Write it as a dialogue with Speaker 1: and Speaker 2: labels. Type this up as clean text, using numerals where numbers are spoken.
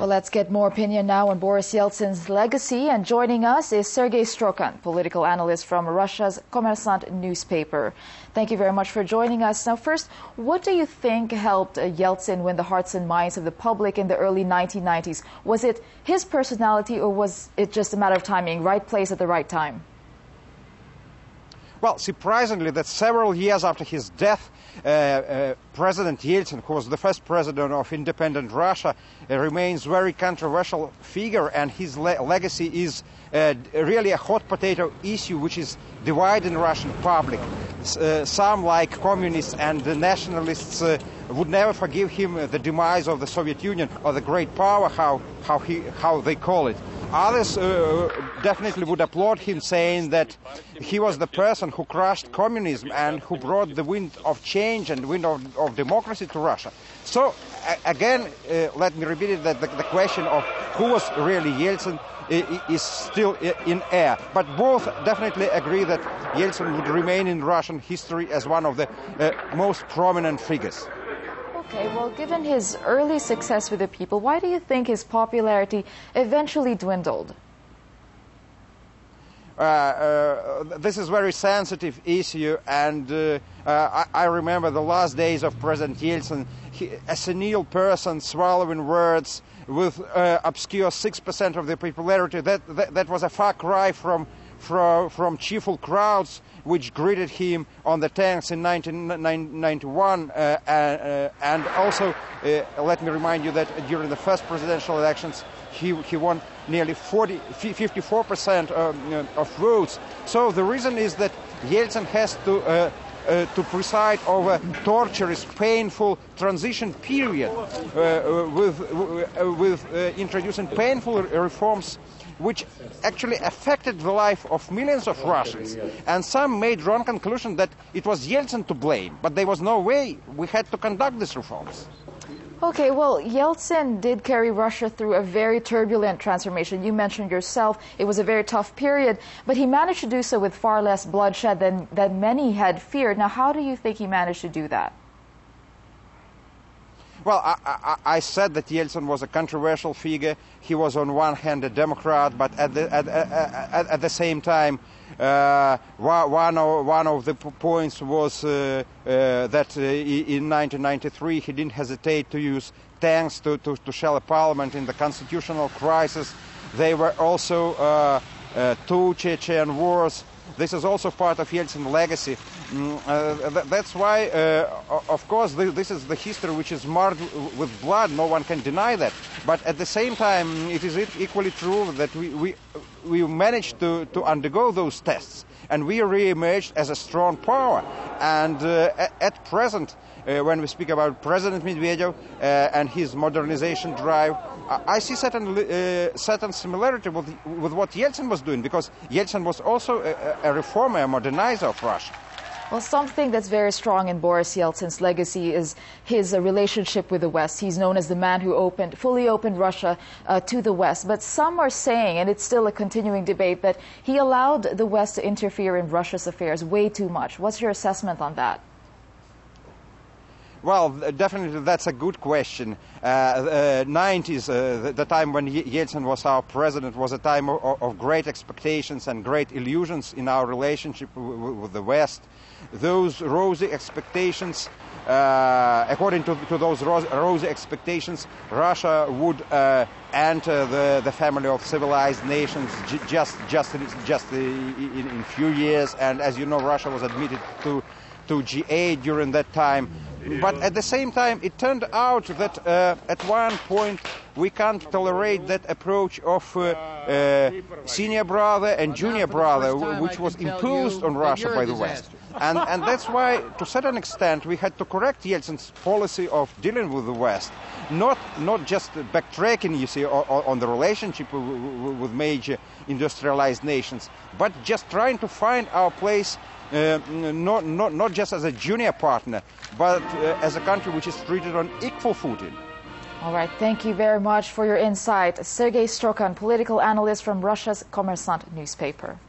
Speaker 1: Well, let's get more opinion now on Boris Yeltsin's legacy. And joining us is Sergei Strokan, political analyst from Russia's Kommersant newspaper. Thank you very much for joining us. Now, first, what do you think helped Yeltsin win the hearts and minds of the public in the early 1990s? Was it his personality, or was it just a matter of timing, right place at the right time?
Speaker 2: Well, surprisingly, that several years after his death, President Yeltsin, who was the first president of independent Russia, remains very controversial figure, and his legacy is really a hot potato issue which is dividing Russian public. Some, like communists and the nationalists, would never forgive him the demise of the Soviet Union or the great power, how they call it. Others definitely would applaud him, saying that he was the person who crushed communism and who brought the wind of change and wind of democracy to Russia. So, again, let me repeat it, that the question of who was really Yeltsin is still in air. But both definitely agree that Yeltsin would remain in Russian history as one of the most prominent figures.
Speaker 1: Okay, well, given his early success with the people, why do you think his popularity eventually dwindled?
Speaker 2: This is a very sensitive issue, and I remember the last days of President Yeltsin, a senile person swallowing words with obscure 6% of the popularity. That was a far cry from cheerful crowds which greeted him on the tanks in 1991. And also, let me remind you that during the first presidential elections, he won nearly 54% of votes. So the reason is that Yeltsin has to preside over torturous, painful transition period with introducing painful reforms which actually affected the life of millions of Russians. And some made wrong conclusion that it was Yeltsin to blame, but there was no way. We had to conduct these reforms.
Speaker 1: Okay, well, Yeltsin did carry Russia through a very turbulent transformation. You mentioned yourself it was a very tough period, but he managed to do so with far less bloodshed than many had feared. Now, how do you think he managed to do that?
Speaker 2: Well, I said that Yeltsin was a controversial figure. He was on one hand a Democrat, but at the same time, one of the points was that in 1993 he didn't hesitate to use tanks to shell a parliament in the constitutional crisis. They were also two Chechen wars. This is also part of Yeltsin's legacy. That's why, of course, this is the history which is marred with blood. No one can deny that. But at the same time, it is equally true that we managed to undergo those tests, and we re-emerged as a strong power. And at present, when we speak about President Medvedev and his modernization drive, I see certain similarity with what Yeltsin was doing, because Yeltsin was also a reformer, a modernizer of Russia.
Speaker 1: Well, something that's very strong in Boris Yeltsin's legacy is his relationship with the West. He's known as the man who fully opened Russia to the West. But some are saying, and it's still a continuing debate, that he allowed the West to interfere in Russia's affairs way too much. What's your assessment on that?
Speaker 2: Well, definitely that's a good question. 90s, the time when Yeltsin was our president, was a time of great expectations and great illusions in our relationship with the West. Those rosy expectations, according to those rosy expectations, Russia would enter the family of civilized nations just in few years. And as you know, Russia was admitted to G8 during that time. But at the same time, it turned out that at one point we can't tolerate that approach of senior brother and junior brother, which was imposed on Russia by the West. And that's why, to a certain extent, we had to correct Yeltsin's policy of dealing with the West. Not just backtracking, you see, on the relationship with major industrialized nations, but just trying to find our place not just as a junior partner, but as a country which is treated on equal footing.
Speaker 1: All right, thank you very much for your insight. Sergei Strokan, political analyst from Russia's Kommersant newspaper.